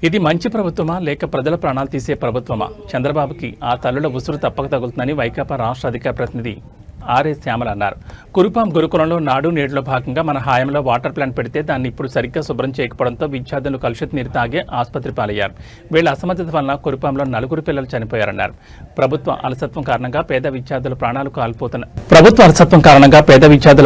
ఇది మంచి ప్రభుత్వమా లేక ప్రజల ప్రాణాలు తీసే ప్రభుత్వమా? చంద్రబాబుకి ఆ తల్లుల ఉసురు తప్పక తగులుతుందని వైకాపా రాష్ట్ర అధికార ప్రతినిధి ఆర్ఎస్ శ్యామల అన్నారు. కురుపాం గురుకులంలో నాడు నేడులో భాగంగా మన హాయంలో వాటర్ ప్లాంట్ పెడితే దాన్ని ఇప్పుడు సరిగ్గా శుభ్రం చేయకపోవడంతో విద్యార్థులు కలుషిత నీరు తాగి ఆసుపత్రి పాలయ్యారు. వీళ్ల అసమర్థత వలన కురుపాంలో 4 పిల్లలు చనిపోయారన్నారు. ప్రభుత్వ అలసత్వం కారణంగా పేద విద్యార్థుల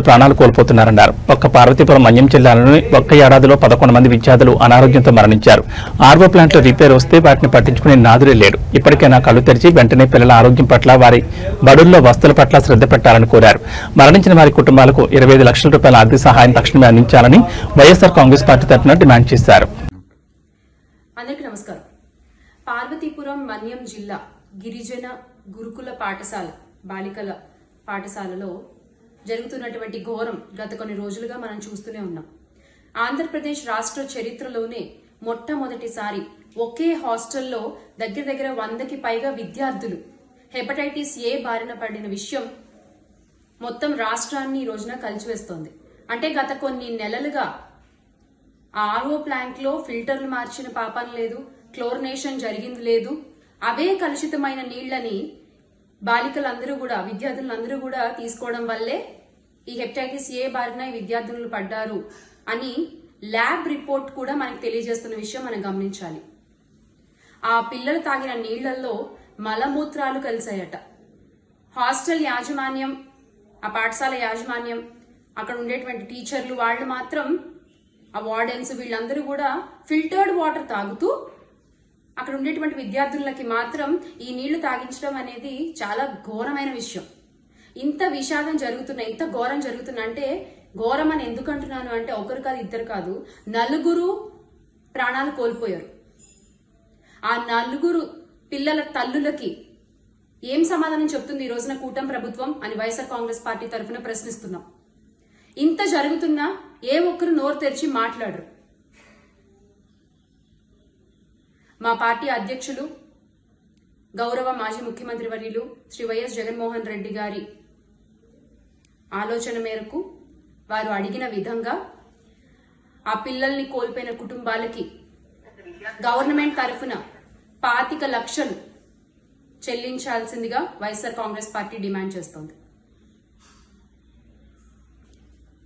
ప్రాణాలు కోల్పోతున్నారన్నారు. ఒక్క పార్వతీపురం మన్యం జిల్లాలోని ఒక్క ఏడాదిలో 11 మంది విద్యార్థులు అనారోగ్యంతో మరణించారు. ఆర్వో ప్లాంట్లో రిపేర్ వస్తే వాటిని పట్టించుకునే నాదురే లేడు. ఇప్పటికైనా కళ్ళు తెరిచి వెంటనే పిల్లల ఆరోగ్యం పట్ల, వారి బడుల్లో వస్తువుల పట్ల శ్రద్ధ పెట్టాలని కోరారు. మరణించిన వారి కుటుంబాలకు 25 లక్షల రూపాయల ఆర్థిక సహాయం తక్షణమే అందించాలని వైఎస్ఆర్ కాంగ్రెస్ పార్టీ తరఫున డిమాండ్ చేశారు. అందరికీ నమస్కారం. పార్వతీపురం మన్యం జిల్లా గిరిజన గురుకుల పాఠశాల బాలికల పాఠశాలలో జరుగుతున్నటువంటి ఘోరం గత కొన్ని రోజులుగా మనం చూస్తూనే ఉన్నాం. ఆంధ్రప్రదేశ్ రాష్ట్ర చరిత్రలోనే మొట్టమొదటిసారి ఒకే హాస్టల్లో దగ్గర 100కి పైగా విద్యార్థులు హెపటైటిస్ ఏ బారిన పడిన విషయం మొత్తం రాష్ట్రాన్ని ఈ రోజున కలిచివేస్తోంది. అంటే గత కొన్ని నెలలుగా ఆర్ఓ ప్లాంట్ లో ఫిల్టర్లు మార్చిన పాపం లేదు, క్లోరినేషన్ జరిగింది లేదు. అవే కలుషితమైన నీళ్లని బాలికలందరూ కూడా, విద్యార్థులందరూ కూడా తీసుకోవడం వల్లే ఈ హెపటైటిస్ ఏ బారిన విద్యార్థులు పడ్డారు అని ల్యాబ్ రిపోర్ట్ కూడా మనకు తెలియజేస్తున్న విషయం మనం గమనించాలి. ఆ పిల్లలు తాగిన నీళ్లలో మలమూత్రాలు కలిసాయట. హాస్టల్ యాజమాన్యం, ఆ పాఠశాల యాజమాన్యం, అక్కడ ఉండేటువంటి టీచర్లు వాళ్ళు మాత్రం, ఆ వార్డెన్స్ వీళ్ళందరూ కూడా ఫిల్టర్డ్ వాటర్ తాగుతూ అక్కడ ఉండేటువంటి విద్యార్థులకి మాత్రం ఈ నీళ్లు తాగించడం అనేది చాలా ఘోరమైన విషయం. ఇంత విషాదం జరుగుతున్నా, ఇంత ఘోరం జరుగుతున్నా అంటే, ఘోరం అని ఎందుకు అంటున్నాను అంటే ఒకరు కాదు, ఇద్దరు కాదు, 4 ప్రాణాలు కోల్పోయారు. ఆ 4 పిల్లల తల్లులకి ఏం సమాధానం చెప్తుంది ఈ రోజున కూటమి ప్రభుత్వం అని వైఎస్ఆర్ కాంగ్రెస్ పార్టీ తరఫున ప్రశ్నిస్తున్నాం. ఇంత జరుగుతున్నా ఏ ఒక్కరు నోరు తెరిచి మాట్లాడరు. మా పార్టీ అధ్యక్షులు, గౌరవ మాజీ ముఖ్యమంత్రి వర్యులు శ్రీ వైఎస్ జగన్మోహన్ రెడ్డి గారి ఆలోచన మేరకు వారు అడిగిన విధంగా ఆ పిల్లల్ని కోల్పోయిన కుటుంబాలకి గవర్నమెంట్ తరఫున 25 లక్షలు చెల్లించాల్సిందిగా వైఎస్ఆర్ కాంగ్రెస్ పార్టీ డిమాండ్ చేస్తోంది.